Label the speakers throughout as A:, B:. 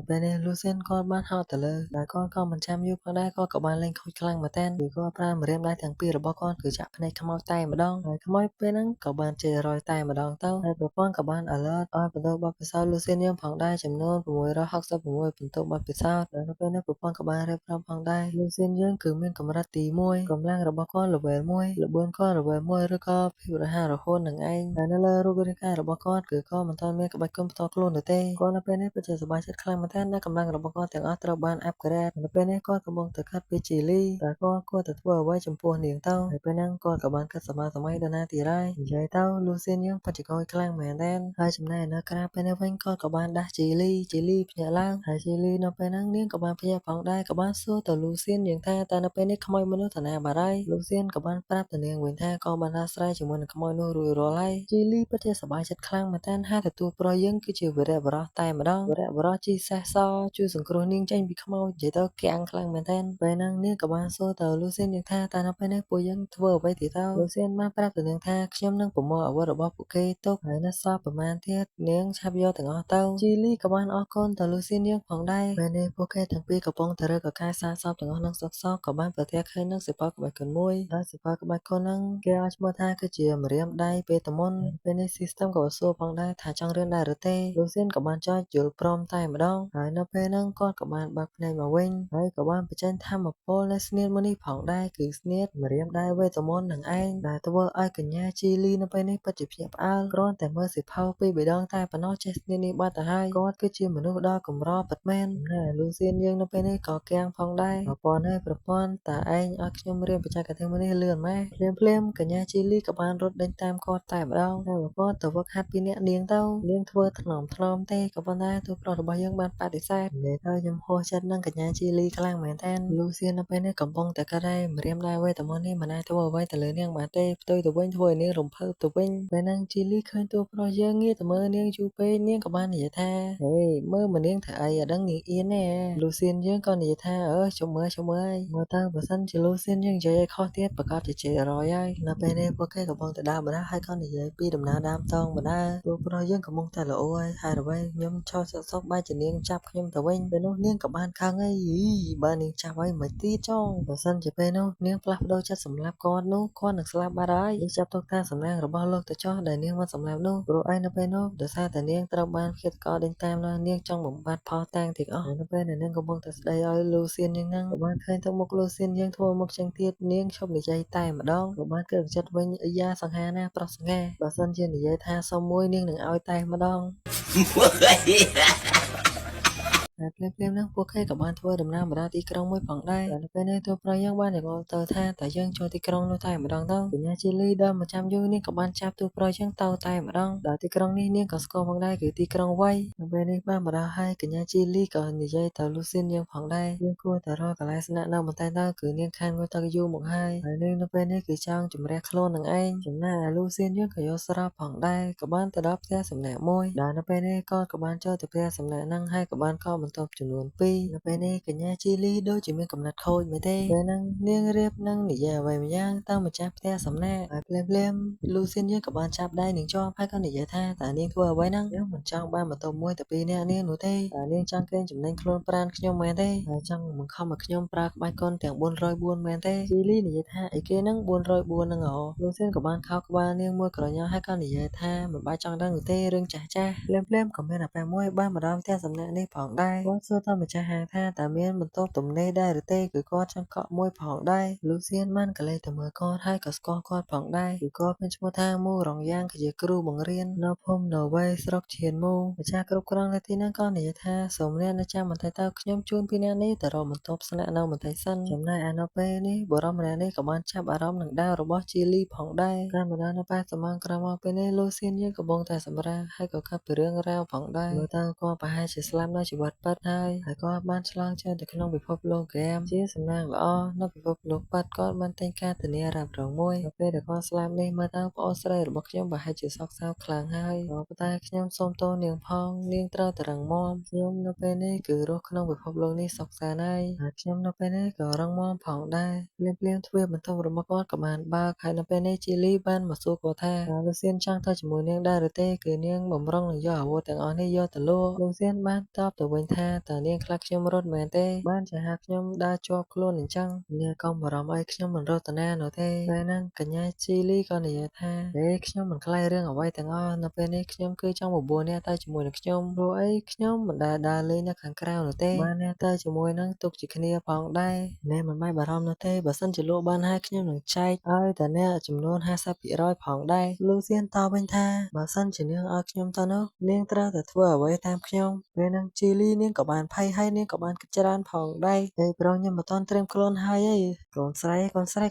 A: ពេលនេះលូស៊ៀនគាត់បានហោទទៅលើដែលគាត់ក៏មិនចាំយូរផងដែរគាត់ក៏បានលេងខូចខ្លាំងមែនទែនគឺគាត់ប្រើម្រាមដៃទាំងពីររបស់គាត់គឺចាក់ភ្នែកខ្មោចតែម្ដងហើយខ្មោចពេលហ្នឹងក៏បានជេររយតែម្ដងទៅហើយប្រព័ន្ធក៏បាន alert ឲ្យបន្ទប់បទពិសោធន៍លូស៊ៀនយើងផងដែរចំនួន666បន្ទប់បទពិសោធន៍នៅពេលនេះប្រព័ន្ធក៏បានរៀបរាប់ផងដែរលូស៊ៀនយើងគឺមានកម្រិតទី1កម្លាំងរបស់គាត់ level 1ល្បឿនគាត់ level 1ឬក៏ភាពរហ័សរហួននឹងឯងហើយនៅលើរូបរាងកាយរបស់គាត់គឺគាត់មិនទាន់មានក្បាច់គុណផ្ទាល់ខ្លួននោះទេគាត់នៅពេលនេះពិតជាសប្បាយចិត្តខ្លាំងមែនទែនដែលកម្លាំងរបស់គាត់ទាំងអស់ត្រូវបាន upgrade នៅពេលនេះគាត់កំពុងតែគិតពីជីលីតើគាត់គួរតែធ្វើអ្វីចំពោះនាងទៅហើយពេលហ្នឹងគាត់ក៏បានគិតសមាសម័យដល់ណាទីហើយនិយាយទៅលូស៊ៀនយើងពិតជាគយខ្លាំងមែនទែនហើយចំណែកនៅក្រៅពេលនេះវិញគាត់ក៏បានដាស់ជីលីភ្ញាក់ឡើងហើយជីលីនៅពេលហ្នឹងនាងក៏បានភ្ញាក់ផងដែរក៏បានសួរទៅលូស៊ៀនយ៉ាងថាតើនៅពេលនេះខ្មោចមនុស្សទៅណាបាត់ហើយលូស៊ៀនក៏បានប្រាប់ទៅនាងវិញថាក៏បានដោះស្រាយជាមួយនឹងខ្មោចនោះរួចរាល់ហើយជីលីពិតជាសប្បាយចិត្តខ្លាំងមែនទែនហើយទទួលប្រុសយើងគឺជាវីរៈបុរសតែម្ដងវីរៈបុរសជីសេះសជួយសង្គ្រោះនាងចេញពីខ្មោចនិយាយទៅគាំងខ្លាំងមែនទែនពេលហ្នឹងនាងក៏បានសួរទៅលូស៊ៀនយ៉ាងថាតើនៅពេលនេះពួកយើងធ្វើអ្វីទៀតទៅលូស៊ៀនបានប្រាប់ទៅនាងថាខ្ញុំនឹងប្រមូលអាវុធរបស់ពួកគេទុកហើយនៅសល់ប្រមាណទៀតនាងឆាប់យកទាំងអស់ទៅជីលីក៏បានអរគុណទៅលូស៊ៀនយើងផងដែរពេលនេះពួកគេទាំងពីរកំពុងតែរើកកាយសារសពទាំងអស់នឹងសុកសោកក៏បានប្រទះឃើញនឹងសិប្បក្បាច់គុនមួយហើយសិប្បក្បាច់គុនហ្នឹងគេឲ្យឈ្មោះថាគឺជាម្រាមដៃពេលតមុនពេលនេះ system ក៏សួរផងដែរថាចង់រៀនដែរឬទេលូស៊ៀនក៏បានចោទយល់ព្រមតែម្ដងហើយនៅពេលហ្នឹងគាត់ក៏បានបើកភ្នែកមកវិញហើយក៏បានបញ្ចេញថាមពលនៃស្នៀតមួយនេះផងដែរគឺស្នៀតម្រាមដៃវេទមន្តនឹងឯងដែលធ្វើឲ្យកញ្ញាជីលីនៅពេលនេះពិតជាភ្ញាក់ផ្អើលគ្រាន់តែមើលសិភៅពីរដងតែប៉ុណ្ណោះចេះស្នៀតនេះបាត់ទៅហើយគាត់គឺជាមនុស្សដ៏កម្រពិតមែនណែលូស៊ៀនយើងនៅពេលនេះក៏គាំងផងដែរប្រព័ន្ធហើយប្រព័ន្ធតើឯងឲ្យខ្ញុំរៀនបច្ចេកទេសមួយនេះលឿនម៉េចភ្លាមកញ្ញាជីលីក៏បានរត់ដេញតាមគាត់តែម្ដងហើយគាត់ទៅវឹកហាត់ពីអ្នកនាងទៅនាងធ្វើថ្នមទេក៏ប៉ុន្តែទូប្រុសរបស់យើងបានបដិសេធនិយាយទៅខ្ញុំហួសចិត្តនឹងកញ្ញាជីលីខ្លាំងមែនទែនលូស៊ៀននៅពេលនេះកំពុងតែគិតថាម្រាមដៃវេទមន្តនេះមិនអាចធ្វើអ្វីទៅលើនាងបានទេផ្ទុយទៅវិញធ្វើឲ្យនាងរំភើបទៅវិញពេលហ្នឹងជីលីឃើញទូប្រុសយើងងាកទៅមើលនាងយូរពេកនាងក៏បាននិយាយថាហេមើលមកនាងធ្វើអីអាដឹងនាងអៀនទេលូស៊ៀនយើងក៏និយាយថាជុំមើលហើយមើលទៅបើសិនជាលូស៊ៀនយើងនិយាយឲ្យខុសទៀតប្រកាសជាជេររយហើយនៅពេលនេះពួកគេកំពុងតែដើរបណ្ដាហើយក៏និយាយពីដំណើរដើមតងបណ្ដាទូប្រុសយើងកំពុងតែល្អហើយហើយអ្វីខ្ញុំឆោតសុកបែរជានាងចាប់ខ្ញុំទៅវិញពេលនោះនាងក៏បានខឹងហើយបើនាងចាប់ហើយមិនទៀតចងបើសិនជាពេលនោះនាងផ្លាស់ប្ដូរចិត្តសម្លាប់គាត់នោះគាត់នឹងស្លាប់បាត់ហើយយើងចាប់ទុកថាសំណាងរបស់លោកទៅចោះដែលនាងមិនសម្លាប់នោះព្រោះឯនៅពេលនោះដោយសារតែនាងត្រូវបានឃាតករដេញតាមនាងចង់បំបត្តិផលតាំងទាំងអស់នៅពេលដែលនាងកំពុងតែស្ដីឲ្យលូស៊ៀនយ៉ាងហ្នឹងក៏បានឃើញទៅមុខលូស៊ៀនយ៉ាងធ្វើមុខចឹងទៀតនាងឈប់និយាយតែម្ដងក៏បានគិតចិត្តវិញអាយ៉ាសង្ហាណាប្រុសសង្ហាបើសិនជានិយាយថាសុំមួយនាងនឹងឲ្យតែម្ដងហើយភ្លាមហ្នឹងពួកគេក៏បានធ្វើដំណើរមកដល់ទីក្រុងមួយផងដែរហើយនៅពេលនេះទូប្រុសយើងបានចង្អុលទៅថាតើយើងចូលទីក្រុងនោះតែម្ដងទៅកញ្ញាជីលីដែលមិនចាំយូរនាងក៏បានចាប់ទូប្រុសយើងទៅតែម្ដងដល់ទីក្រុងនេះនាងក៏ស្គាល់ផងដែរគឺទីក្រុងវៃនៅពេលនេះបានមកដល់ហើយកញ្ញាជីលីក៏និយាយទៅលូស៊ិនយើងផងដែរយើងគួរតែរកកន្លែងស្នាក់នៅបន្តិចទៅគឺនាងខានងុយទៅយូរមកហើយនាងនៅពេលនេះគឺចង់ជំរះខ្លួននឹងឯងចំណែកឯលូស៊ិនយើងក៏យល់ស្របផងដែរក៏បានទៅដល់ផ្ទះសំណាក់មួយដែលនៅពេលនេះក៏បានចូលទៅផ្ទះសំណាក់ហ្នឹងហើយក៏បានកបន្ទប់ចំនួន2នៅពេលនេះកញ្ញាជីលីដូចជាមានកំណត់ខូចមែនទេពេលហ្នឹងនាងរៀបនឹងនិយាយអ្វីម្យ៉ាងទៅម្ចាស់ផ្ទះសំណាក់ហើយភ្លាមលូស៊ិនយើងក៏បានចាប់ដៃនាងជាប់ហើយក៏និយាយថាតើនាងធ្វើអ្វីហ្នឹងយើងមិនចង់បានបន្ទប់មួយតែពីរនាក់នាងនោះទេតើនាងចង់កេងចំណេញខ្លួនប្រានខ្ញុំមែនទេហើយចង់បង្ខំឲ្យខ្ញុំប្រើក្បាច់គុនទាំង404មែនទេជីលីនិយាយថាអីគេហ្នឹង404ហ្នឹងហ៎លូស៊ិនក៏បានខោក្បាលនាងមួយក្រញ៉ោហើយក៏និយាយថាមិនបាច់ចង់ដឹងនោះទេរឿងចាស់ភ្លាមក៏មានអាប៉ែមួយបានមកដល់ផ្ទះសំណាក់នេះផងដែរគាត់សួរទៅម្ចាស់ហាងថាតើមានបន្ទប់ទំនេរដែរឬទេគឺគាត់ចង់កក់មួយផងដែរលូស៊ៀនបានកលេសទៅមើលគាត់ហើយក៏ស្គាល់គាត់ផងដែរគឺគាត់មានឈ្មោះថាមូរងយ៉ាងគឺជាគ្រូបង្រៀននៅភូមិណូវេស្រុកឈៀនមូម្ចាស់គ្រប់គ្រងនៅទីហ្នឹងក៏និយាយថាសូមអ្នកនៅចាំបន្តិចទៅខ្ញុំជូនពីអ្នកនេះទៅរកបន្ទប់ស្នាក់នៅបន្តិចសិនចំណែកឯនៅពេលនេះបុរសម្នាក់នេះក៏បានចាប់អារម្មណ៍នឹងដាវរបស់ជីលីផងដែរកាលមកដល់នៅប៉ែសមងក្រោយមកពេលនេះលូស៊ៀនយើងកំពុងតែសម្រាកហើយក៏កាត់ពីរឿងរ៉ាវផងដែរមើលទៅគាត់ប្រហែលជាស្លាប់នៅជីវិតពិតហើយគាត់បានឆ្លងចូលទៅក្នុងពិភពលោកហ្គេមជាសំណាងល្អនៅពិភពលោកពិតគាត់បានតែងការធានារ៉ាប់រងមួយនៅពេលដែលគាត់ស្លាប់នេះមើលទៅប្អូនស្រីរបស់ខ្ញុំប្រហែលជាសោកសៅខ្លាំងហើយប៉ុន្តែខ្ញុំសូមទោសនាងផងនាងត្រូវតែរឹងមាំខ្ញុំនៅពេលនេះគឺរស់ក្នុងពិភពលោកនេះសុខសាន្តហើយខ្ញុំនៅពេលនេះក៏រឹងមាំផងដែរភ្លាមទ្វារបន្ទប់របស់គាត់ក៏បានបើកហើយនៅពេលនេះជីលីបានមកសួរគាត់ថាលូស៊ៀនចង់ទៅជាមួយនាងដែរឬទេគឺនាងបំរុងនឹងយកអាវុធទាំងអស់នេះយកទៅលក់លូស៊ៀនបានតបទៅវិញថា ថាតើនាងខ្លាចខ្ញុំរត់មែនទេបានជាហៅខ្ញុំដើរជាប់ខ្លួនអញ្ចឹងនាងកុំបារម្ភអីខ្ញុំមិនរត់ទៅណានោះទេពេលហ្នឹងកញ្ញាជីលីក៏និយាយថាខ្ញុំមិនខ្លាចរឿងអ្វីទាំងអស់នៅពេលនេះខ្ញុំគឺចង់បបួលអ្នកទៅជាមួយនឹងខ្ញុំព្រោះអីខ្ញុំមិនដែលដើរលេងនៅខាងក្រៅនោះទេបានអ្នកទៅជាមួយនឹងទុកជាគ្នាផងដែរអ្នកមិនបាច់បារម្ភនោះទេបើសិនជាលោកបានហើយខ្ញុំនឹងចែកឲ្យតែអ្នកចំនួន50%ផងដែរលូសៀនតបវិញថាបើសិនជានាងឲ្យខ្ញុំទៅនោះនាងត្រូវតែធ្វើអ្វីតាមខ្ញុំពេលហ្នឹងជីលីនាងក៏បានភ័យហើយនាងក៏បានគិតច្រើនផងដែរតែប្រងខ្ញុំមិនតាន់ត្រៀមខ្លួនហើយឯងកូនស្រ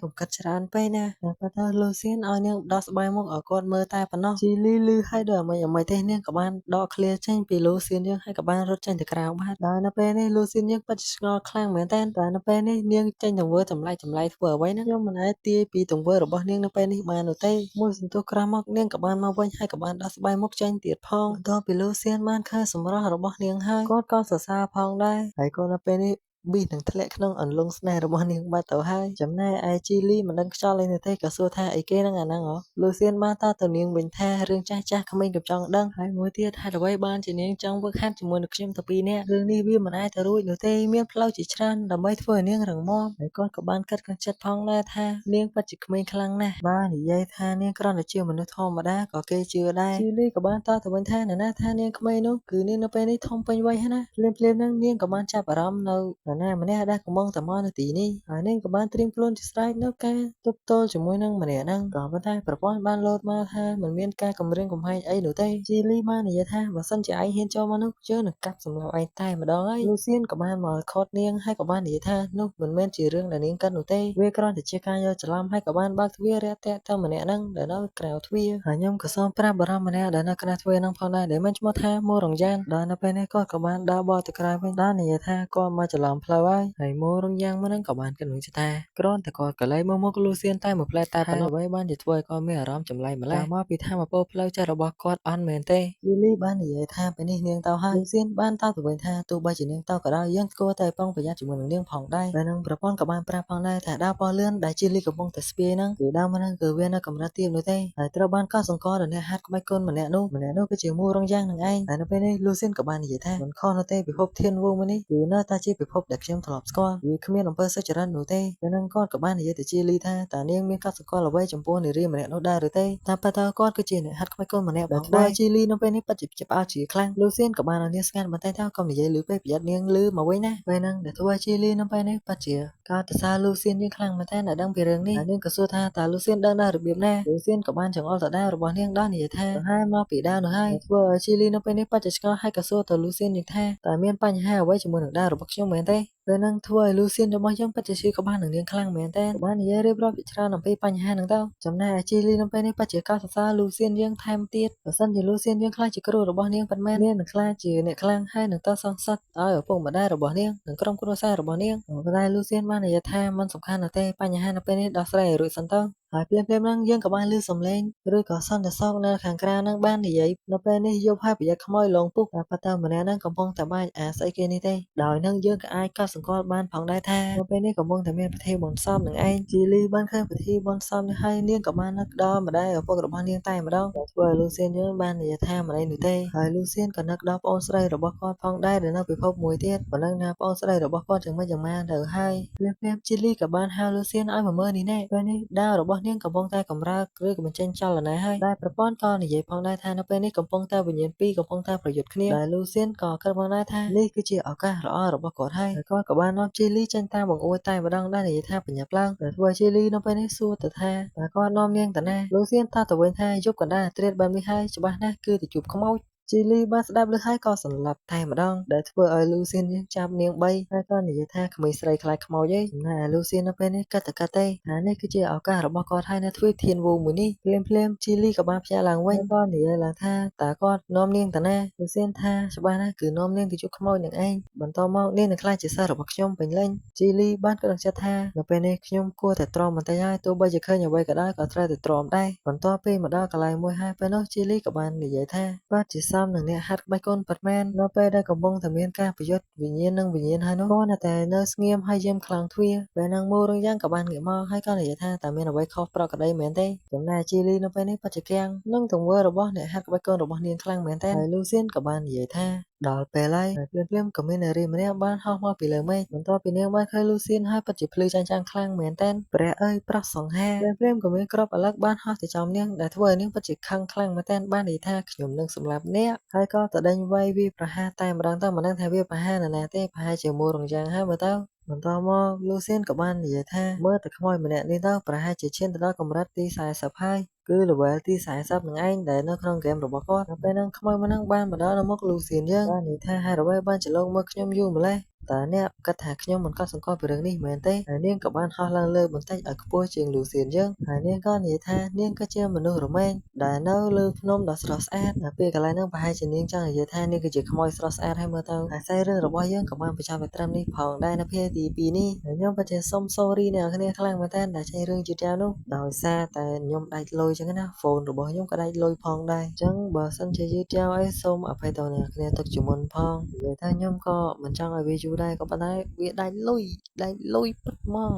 A: ីកុំគិតច្រើនពេកណាតែប៉ុន្តែលូសៀនឲ្យនាងដោះស្បែកមុខឲ្យគាត់មើលតែប៉ុណ្ណោះជីលីឮហើយដូចអ្មេចទេនាងក៏បានដកឃ្លាចេញពីលូសៀនយើងហើយក៏បានរត់ចេញទៅក្រៅបាត់ដល់នៅពេលនេះលូសៀនយើងពិតជាឆ្ងល់ខ្លាំងមែនតើនៅពេលនេះនាងចេញទង្វើចម្លែកធ្វើអ្វីណាខ្ញុំមិនអាចទាយពីទង្វើរបស់នាងនៅពេលនេះបាននោះទេមួយសន្ទុះក្រោយមកនាងក៏បានមកវិញហើយក៏បានដោះស្បែកមុខចេញទៀតផងបន្ទាប់ពីលូសៀនបានឃើញសម្រស់របស់នាងហើយគាត់ក៏សរសើរផងដែរហើយក៏នៅពេលនេះប៊ីសនឹងធ្លាក់ក្នុងអន្លង់ស្នេហ៍របស់នាងបាត់ទៅហើយចំណែកឯជីលីមិនដឹងខ្យល់អីនោះទេក៏សួរថាអីគេហ្នឹងអាហ្នឹងហ៎លូសៀនបានតទៅនាងវិញថារឿងចាស់ក្មេងកំចង់ដឹងហើយមួយទៀតហេតុអ្វីបានជានាងចង់វឹកហាត់ជាមួយនឹងខ្ញុំទៅពីរនាក់រឿងនេះវាមិនអាចទៅរួចនោះទេមានផ្លូវជាច្រើនដើម្បីធ្វើឲ្យនាងរឹងមាំហើយគាត់ក៏បានគិតក្នុងចិត្តផងដែរថានាងពិតជាក្មេងខ្លាំងណាស់បើនិយាយថានាងគ្រាន់តែជាមនុស្សធម្មតាក៏គេជឿដែរជីលីក៏បានតទៅវិញថាអ្នកណាថានាងក្មេងនោះគឺនាងនៅពេលនេះធំពេញវ័យហើយណាភ្លាមហ្នឹងនាងក៏បានចាប់អារម្មណ៍នៅនរណាម្នាក់ដែលកំពុងតែមកនៅទីនេះហើយនាងក៏បានត្រៀមខ្លួនជាស្រេចនៅការទប់ទល់ជាមួយនឹងម្នាក់ហ្នឹងក៏ប៉ុន្តែប្រព័ន្ធបានលោតមកថាមិនមានការគម្រាមកំហែងអីនោះទេជីលីបាននិយាយថាបើសិនជាឯងហ៊ានចូលមកនោះយើងនឹងកាប់សម្លាប់ឯងតែម្ដងហើយលូសៀនក៏បានមកខត់នាងហើយក៏បាននិយាយថានោះមិនមែនជារឿងដែលនាងគិតនោះទេវាគ្រាន់តែជាការយកច្រឡំហើយក៏បានបើកទ្វាររាក់ទាក់ទៅម្នាក់ហ្នឹងដែលនៅក្រៅទ្វារហើយខ្ញុំក៏សូមប្រាប់បារម្ភម្នាក់ដែលនៅក្រៅទ្វារហ្នឹងផងដែរដែលមានឈ្មោះថាមូរងយ៉ាងដល់នៅពេលនេះគាត់ក៏បានដើរបរទៅក្រៅវិញដល់និយាយថាគាត់មកច្រឡំផ្លូវហើយមូរងយ៉ាងមុនហ្នឹងក៏បានគិតនឹងថាគ្រាន់តែគាត់ក៏លែងមើលមុខលូសៀនតែមួយផ្លែតែប៉ុណ្ណោះអ្វីបានជាធ្វើឲ្យគាត់មានអារម្មណ៍ចម្លែកម្ល៉េះមកពីថាមពលផ្លូវចិត្តរបស់គាត់អត់មែនទេយូលីបាននិយាយថាពេលនេះនាងទៅហើយលូសៀនបានតទៅវិញថាទោះបីជានាងទៅក៏ដោយយើងគួរតែប្រុងប្រយ័ត្នជាមួយនឹងនាងផងដែរហើយនឹងប្រពន្ធក៏បានប្រាប់ផងដែរថាដើរពណ៌លឿនដែលជីលីកំពុងតែស្ពាយហ្នឹងគឺដើមហ្នឹងគឺវានៅកម្រិតទាបនោះទេហើយត្រូវបានកត់សម្គាល់ដល់អ្នកហាត់ក្បាច់គុនម្នាក់នោះគឺជាមូរងយ៉ាងនឹងឯងហើយនៅពេលនេះលូសៀនក៏បាននិយាយថាមិនខុសនោះទេពិភពធានវងមួយនេះគឺនៅតែជាពិភពដែលខ្ញុំធ្លាប់ស្គាល់វាគ្មានអំពើសុចរិតនោះទេពេលហ្នឹងគាត់ក៏បាននិយាយទៅជីលីថាតើនាងមានកត់សម្គាល់អ្វីចំពោះនារីម្នាក់នោះដែរឬទេតាមពិតទៅគាត់គឺជាអ្នកហាត់ក្បាច់គុនម្នាក់ដែលធ្វើឲ្យជីលីនៅពេលនេះពិតជាផ្អើលជាខ្លាំងលូសៀនក៏បានឲ្យនាងស្ងាត់បន្តិចទៅកុំនិយាយឮពេកប្រយ័ត្ននាងឮមកវិញណាពេលហ្នឹងដែលធ្វើឲ្យជីលីនៅពេលនេះពិតជាការទៅសារលូសៀនយ៉ាងខ្លាំងមែនតើដឹងពីរឿងនេះហើយនាងក៏សួរថាតើលូសៀនដឹងដល់របៀបណាលូសៀនក៏បានចង្អុលទៅដាវរបស់នាងដល់និយាយថាប្រហែលមកពីដាវនោះហើយធ្វើឲ្យជីលីនៅពេលនេះពិតជាឆ្ងល់ហើយក៏សួរទៅលូសៀនយ៉ាងថាតើមានបញ្ហាអ្វីជាមួយនឹងដាវរបស់ខ្ញុំមែនទេពេលហ្នឹងធ្វើឲ្យលូសៀនរបស់យើងពិតជាឈឺក្បាលនឹងនាងខ្លាំងមែនតើបាននិយាយរៀបរាប់ពីច្រើនអំពីបញ្ហាហ្នឹងទៅចំណែកឯជីលីនៅពេលនេះពិតជាកោតសរសើរលូសៀនយើងថែមទៀតបើសិនជាលូសៀនយើងខ្លាចជាគ្រូរបស់នាងប៉ុន្មាននាងនឹងខ្លាចជាអ្នកខ្លាំងហើយនឹងទៅសងសឹកឲ្យឪពុកម្ដាយរបស់នាងនិងក្រុមគ្រួសាររបស់នាងប៉ុន្តែលូសៀនបាននិយាយថាมันសំខាន់នោះទេបញ្ហានៅពេលនេះដោះស្រាយឲ្យរួចសិនទៅហើយភ្លាមហ្នឹងយើងក៏បានឮសំឡេងឬក៏សន្តិសុខនៅខាងក្រៅហ្នឹងបាននិយាយនៅពេលនេះយប់ហើយប្រយ័ត្នខ្មោចលងពុកតែប៉ុន្តែម្នាក់ហ្នឹងកំពុងតែបាច់ស្អីគេនេះទេដោយហ្នឹងយើងក៏អាចកត់សម្គាល់បានផងដែរថានៅពេលនេះកំពុងតែមានពិធីបុណ្យសពនឹងឯងជីលីបានឃើញពិធីបុណ្យសពនេះហើយនាងក៏បាននឹកដល់ម្ដាយឪពុករបស់នាងតែម្ដងដែលធ្វើឲ្យលូសៀនយើងបាននិយាយថាមិនអីនោះទេហើយលូសៀនក៏នឹកដល់ប្អូនស្រីរបស់គាត់ផងដែរដែលនៅពិភពមួយទៀតប៉ុណ្ណឹងណាប្អូនស្រីរបស់គាត់យ៉ាងម៉េចទៅហើយភ្លាមជីលីក៏បានហៅលូសៀនឲ្យមកមើលនេះណែពេលនេះដាវរបស់នាងកំពុងតែកម្រើកឬក៏បញ្ចេញចលនាហើយដែលប្រព័ន្ធក៏និយាយផងដែរថានៅពេលនេះកំពុងតែវិញ្ញាណពីរកំពុងតែប្រយុទ្ធគ្នាដែលលូសៀនក៏គិតផងដែរថានេះគឺជាឱកាសល្អរបស់គាត់ហើយគាត់ក៏បាននាំជីលីចេញតាមបង្អួចតែម្ដងដែរនិយាយថាបញ្ញាប់ឡើងដែលធ្វើឲ្យជីលីនៅពេលនេះសួរទៅថាតើគាត់នាំនាងទៅណាលូសៀនតទៅវិញថាយប់កណ្ដាលត្រៀតបែបនេះហើយច្បាស់ណាស់គឺទៅជួបខ្មោចជីលីបានស្ដាប់ឮហើយក៏សន្លប់តែម្ដងដែលធ្វើឲ្យលូសៀនចាប់នាង3ហើយក៏និយាយថាក្មេងស្រីខ្លាចខ្មោចឯងចំណែកលូសៀននៅពេលនេះគិតទេថានេះគឺជាឱកាសរបស់គាត់ហើយនៅទ្វីបធានវងមួយនេះភ្លាមជីលីក៏បានភ្ញាក់ឡើងវិញក៏និយាយឡើងថាតើគាត់នាំនាងទៅណាលូសៀនថាច្បាស់ណាស់គឺនាំនាងទៅជួបខ្មោចនឹងឯងបន្តមកនាងនឹងខ្លាចជាសិស្សរបស់ខ្ញុំពេញលេញជីលីបានគិតក្នុងចិត្តថានៅពេលនេះខ្ញុំគួរតែទ្រាំបន្តិចហើយទោះបីជាឃើញអ្វីក៏ដោយក៏ត្រូវតែទ្រាំដែរបន្ទាប់ពីមកដល់កន្លែងមួយហើយពេលនោះជីលីក៏បាននិយាយថាបាទជាសមនឹងអ្នកហាត់ក្បាច់គុនពិតមែននៅពេលដែលកំពុងតែមានការប្រយុទ្ធវិញ្ញាណនឹងវិញ្ញាណហើយនោះគាត់តែនៅស្ងៀមហើយយាមខ្លាំងទ្វារពេលហ្នឹងមូរងយ៉ាងក៏បានងាកមកហើយក៏និយាយថាតើមានអ្វីខុសប្រក្រតីមែនទេចំណែកជីលីនៅពេលនេះពិតជាគាំងនឹងទង្វើរបស់អ្នកហាត់ក្បាច់គុនរបស់នាងខ្លាំងមែនទេហើយលូសៀនក៏បាននិយាយថា ដល់ពេលហើយភ្លាមៗក៏មាននារីម្នាក់បានហោះមកពីលើមេឃបន្ទាប់ពីនាងបានឃើញលូសៀនហើយពិតជាភ្លឺចែងចាំងខ្លាំងមែនទែនព្រះអើយប្រុសសង្ហាភ្លាមៗក៏មានគ្រាប់អាឡឹកបានហោះទៅចំនាងដែលធ្វើឲ្យនាងពិតជាខឹងខ្លាំងមែនទែនបាននិយាយថាខ្ញុំនឹងសម្លាប់អ្នកហើយក៏ទៅដេញវាយវាយប្រហារតែម្ដងទៅមិនដឹងថាវាប្រហារនរណាទេប្រហែលជាមូរងយ៉ាងហើយមើលទៅបន្ទាប់មកលូសៀនក៏បាននិយាយថាមើលទៅខ្មោចម្នាក់នេះទៅប្រហែលជាឈានទៅដល់កម្រិតទី40ហើយគឺ level ទី40នឹងឯងដែលនៅក្នុងហ្គេមរបស់គាត់ដល់ពេលហ្នឹងខ្មោចម្នាក់បានមកដល់មុខលូសៀនយើងបាននិយាយថាហេតុអ្វីបានជាលោកមើលខ្ញុំយូរម្ល៉េះតើអ្នកគិតថាខ្ញុំមិនក៏សង្កត់ពីរឿងនេះមែនទេហើយនាងក៏បានហោះឡើងលើបន្តិចឲ្យខ្ពស់ជាងលូសៀនយើងហើយនាងក៏និយាយថានាងគឺជាមនុស្សរមែងដែលនៅលើភ្នំដ៏ស្រស់ស្អាតហើយពេលកន្លែងហ្នឹងប្រហែលជានាងចង់និយាយថានាងគឺជាខ្មោចស្រស់ស្អាតហើយមើលទៅហើយខ្សែរឿងរបស់យើងក៏បានបញ្ចប់ទៅត្រឹមនេះផងដែរនៅភាគទី2នេះហើយខ្ញុំពិតជាសូម sorry អ្នកនរគ្នាខ្លាំងមែនតើដែលចេញរឿងយឺតយ៉ាវនោះដោយសារតែខ្ញុំដាច់លុយចឹងណាហ្វូនរបស់ខ្ញុំក៏ដាច់លុយផងដែរអញ្ចឹងបើសិនជាយឺតយ៉ាវអីសូមអភ័យទោសអ្នកនរគ្នាទុកជាមុនផងនិយាយថាខ្ញុំក៏មិនចង់ឲ្យវាយូរដែរក៏ប៉ុន្តែវាដាច់លុយពិតហ្មង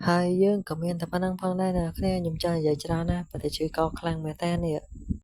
A: ហើយយើងក៏មានតែប៉ុណ្្នឹងផងដែរអ្នកនរគ្នាខ្ញុំចង់និយាយច្រើនណាស់ប៉ុន្តែជួយកោខ្លាំងមែនតើនេះ